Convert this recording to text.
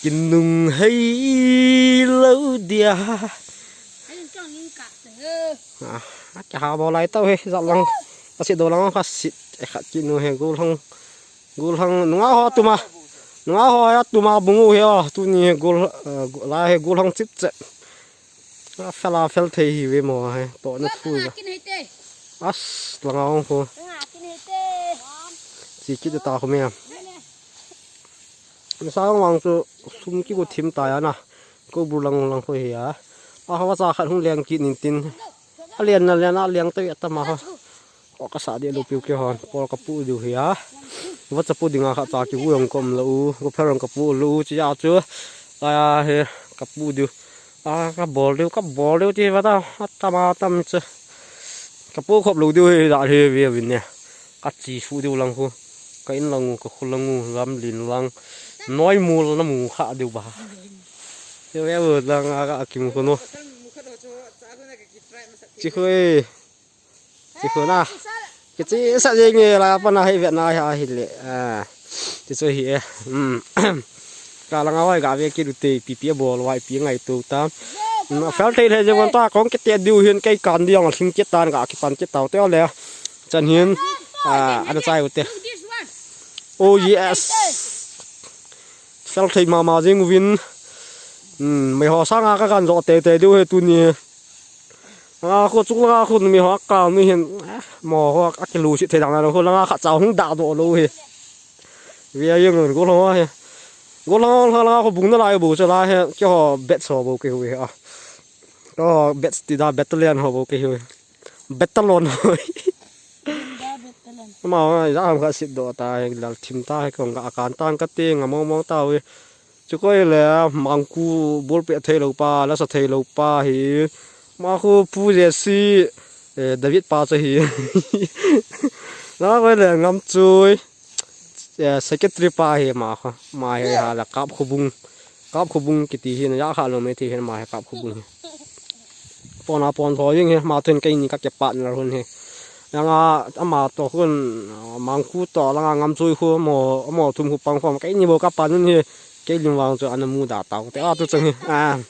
kinh nung hay lâu dia chả bao lại tao he dạo lăng ta sẽ đồ lăng phát xịt khát kinh nung he gul hăng nung áo tu mà bung ngô he tu ni gul la he gul hăng chít chệ phela phel thei về mò he to nó phui as lăng áo phu chỉ kít ta không em sao mang cho sum ki ko thim ta ya na ko bulang phoi ya hoa sa khát hung liang kít nín tin liang tới ta mà có cái啥địa lục piu kia hòn có cái pu điều hia vật chất pu đi ngang khát ta cái vuông com lâu có phải rằng cái pu lâu chỉ ao chưa ta he cái pu điều cái bò điều thì vào tao ta mà tâm chứ cái pu khop lâu điều he đã he về bên nè cái chỉ fu điều lăng fu cái lăng cái khul lăng làm lìn lăng nói mù nó mù khá điều bà điều bé vừa đang cái kim con nó chị khơi na cái chị sao gì nghe là phần này Việt Nam hay lệ chị chơi hi cả là ngồi cả về kia được tì pì bò loại pì ngày tụ tam pháo thấy thế nhưng ta có cái tiền điều hiền cây càn đi ông sinh chết tan cả cái pan chết tàu téo lẹ chân hiền anh trai của tiền oh yes pháo thấy mà riêng vin mày họ sang cái gan rõ tè điều hết tu nè cô chú là cô mình học cao mình hiện mò hoặc cái lù chị thấy rằng là cô là khát cháu không đạo độ lù thì vì những người cô là cô búng nó lại bù cho lại cho họ bet sò bù cái hồi đó bet thì đã bet lên họ bù cái hồi bet lon rồi mà ra không có xịt độ tài là chim ta hay còn cả cán tan cái tiếng mong tao chứ coi là mang cu bố bẹ thấy lâu pa là sao thấy lâu pa thì mà cô pu giờ si David pa cho hi nó coi là ngắm chui secretary pa hi mà hà là cáp khu bung cái tí hi nó giá khá là mấy thì hi mà cáp khu bung pon thôi nhưng mà tên cây này các cái bạn là luôn hi yang mà to hơn mang khu to là ngắm chui khu mò thùng khu băng phong cái như bộ các bạn luôn hi cái liên quan cho anh mua đào tàu thế tôi chẳng